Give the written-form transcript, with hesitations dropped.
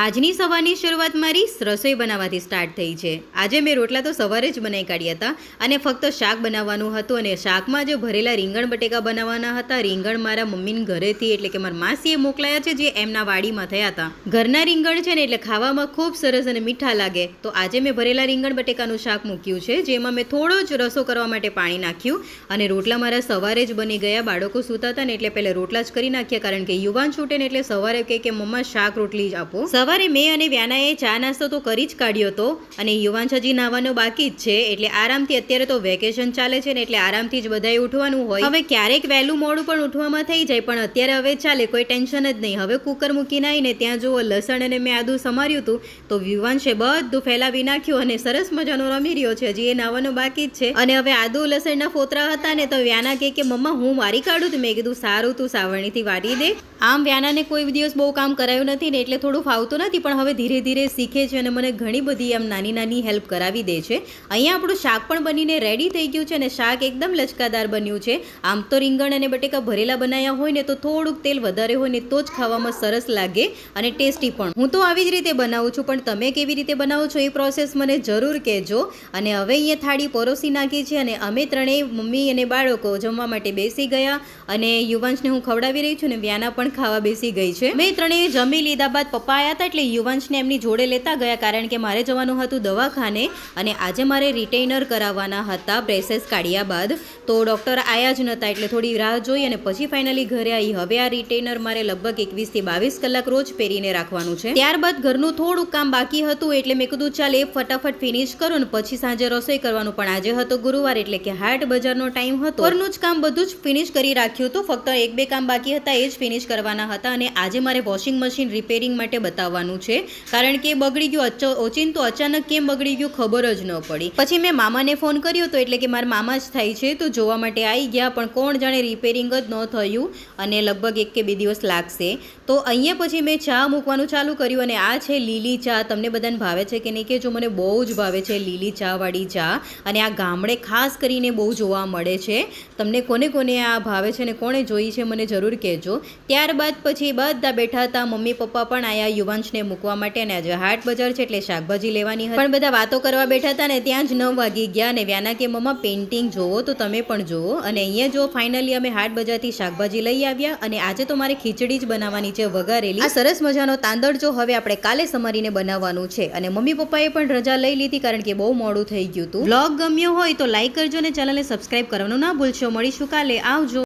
આજની સવારની શરૂઆત મારી રસોઈ બનાવવાથી સ્ટાર્ટ થઈ છે। આજે મેં રોટલા તો સવારે જ બનાવી કાઢ્યા હતા અને ફક્ત શાક બનાવવાનું હતું અને શાકમાં જે ભરેલા રીંગણ બટેકા બનાવવાના હતા। રીંગણ મારા મમ્મીના ઘરેથી એટલે કે મારા માસીએ મોકલાયા છે, જે એમના વાડીમાં થયા હતા। ઘરના રીંગણ છે ને એટલે ખાવામાં ખૂબ સરસ અને મીઠા લાગે, તો આજે મેં ભરેલા રીંગણ બટેકાનું શાક મૂક્યું છે, જેમાં મેં થોડો જ રસો કરવા માટે પાણી નાખ્યું અને રોટલા મારા સવારે જ બની ગયા। બાળકો સૂતા હતા ને એટલે પહેલા રોટલા જ કરી નાખ્યા, કારણ કે યુવાન છૂટે ને એટલે સવારે કહે કે મમ્મા શાક રોટલી જ આપો। સવારે મેં અને વ્યાનાએ ચા નાસ્તો તો કરી જ કાઢ્યો હતો અને યુવાન હજી નાવાનો બાકી જ છે, એટલે આરામથી અત્યારે તો વેકેશન ચાલે છે ને એટલે આરામથી જ બધાએ ઉઠવાનું હોય। હવે ક્યારેક વહેલું મોડું પણ ઉઠવામાં થઈ જાય, પણ અત્યારે હવે ચાલે, કોઈ ટેન્શન જ નહીં। હવે કુકર મૂકીને આવીને ત્યાં જુઓ લસણ અને મેં આદું સમાર્યું હતું, તો વિવાંશે બધું ફેલાવી નાખ્યું અને સરસ મજાનો રમી રહ્યો છે, હજી એ નાવાનો બાકી જ છે। અને હવે આદુ લસણના ફોતરા હતા ને તો વ્યાના કહે કે મમ્મા હું વારી કાઢું, તો મેં કીધું સારું તું સાવરણીથી વારી દે। આમ વ્યાનાને કોઈ દિવસ બહુ કામ કરાયું નથી ને એટલે થોડું ફાવતું નથી, પણ હવે ધીરે ધીરે શીખે છે અને મને ઘણી બધી આમ નાની નાની હેલ્પ કરાવી દે છે। અહીંયા આપણું શાક પણ બનીને રેડી થઈ ગયું છે અને શાક એકદમ લચકાદાર બન્યું છે। આમ તો રીંગણ અને બટેકા ભરેલા બનાવ્યા હોય ને તો થોડુંક તેલ વધારે હોય ને તો જ ખાવામાં સરસ લાગે અને ટેસ્ટી પણ। હું તો આવી જ રીતે બનાવું છું, પણ તમે કેવી રીતે બનાવો છો એ પ્રોસેસ મને જરૂર કહેજો। અને હવે અહીંયા થાળી પરોસી નાખી છે અને અમે ત્રણેય મમ્મી અને બાળકો જમવા માટે બેસી ગયા અને યુવાંશને હું ખવડાવી રહી છું ને વ્યાના પણ ખાવા બેસી ગઈ છે। મેં ત્રણેય જમી લીધા બાદ પપ્પા આવ્યા હતા એટલે યુવાંશને એમની જોડે લેતા ગયા, કારણ કે મારે જવાનું હતું દવાખાને અને આજે મારે રિટેઇનર કરાવવાના હતા બ્રેસેસ કાઢ્યા બાદ, તો ડૉક્ટર આવ્યા જ નહોતા એટલે થોડી રાહ જોઈ અને પછી ફાઇનલી ઘરે આવી। હવે આ રિટેઇનર મારે લગભગ 21 થી 22 કલાક રોજ પહેરીને રાખવાનું છે। ત્યારબાદ ઘરનું થોડુંક કામ બાકી હતું એટલે મેં કીધું ચાલ એ ફટાફટ ફિનિશ કરું ને પછી સાંજે રસોઈ કરવાનું, પણ આજે હતો ગુરુવાર એટલે કે હાટ બજારનો ટાઈમ હતો, ઘરનું જ કામ બધું જ ફિનિશ કરી રાખ્યું હતું, ફક્ત 1-2 કામ બાકી હતા એ જ ફિનિશ કરવાના હતા। અને આજે મારે વોશિંગ મશીન રિપેરિંગ માટે બતાવવાનું છે, કારણ કે બગડી ગયું ઓચિંતું અચાનક કેમ બગડી ગયું ખબર જ ન પડી। પછી મેં મામાને ફોન કર્યો હતો, એટલે કે મારા મામા જ થાય છે, તો જોવા માટે આવી ગયા, પણ કોણ જાણે રિપેરિંગ જ ન થયું અને લગભગ 1 કે 2 દિવસ લાગશે। તો અહીંયા પછી મેં ચા મૂકવાનું ચાલુ કર્યું અને આ છે લીલી ચા। તમને બધાને ભાવે છે કે નહીં કે જો, મને બહુ જ ભાવે છે લીલી ચા વાળી ચા, અને આ ગામડે ખાસ કરીને બહુ જોવા મળે છે। તમને કોને કોને આ ભાવે છે ને કોણે જોઈ છે મને જરૂર કહેજો। ત્યારબાદ પછી બધા બેઠા હતા, મમ્મી પપ્પા પણ આયા યુવાંશને મૂકવા માટે, અને આજે હાટ બજાર છે એટલે શાકભાજી લેવાની હતી, પણ બધા વાતો કરવા બેઠા હતા ને ત્યાં જ 9 વાગી ગયા અને વ્યાના કે મમ્મા પેઇન્ટિંગ જોવો, તો તમે પણ જોવો। અને અહીંયા જો ફાઇનલી અમે હાટ બજારથી શાકભાજી લઈ આવ્યા અને આજે તો મારે ખીચડી જ બનાવવાની છે વઘારેલી। આ સરસ મજાનો તાંદળ જો હવે આપણે કાલે સમારીને બનાવવાનું છે, અને મમ્મી પપ્પાએ પણ રજા લઈ લીધી કારણ કે બહુ મોડું થઈ ગયું હતું। વ્લોગ ગમ્યો હોય તો લાઈક કરજો અને ચેનલને સબસ્ક્રાઇબ કરવાનું ના ભૂલશો। મળીશું કાલે, આવજો।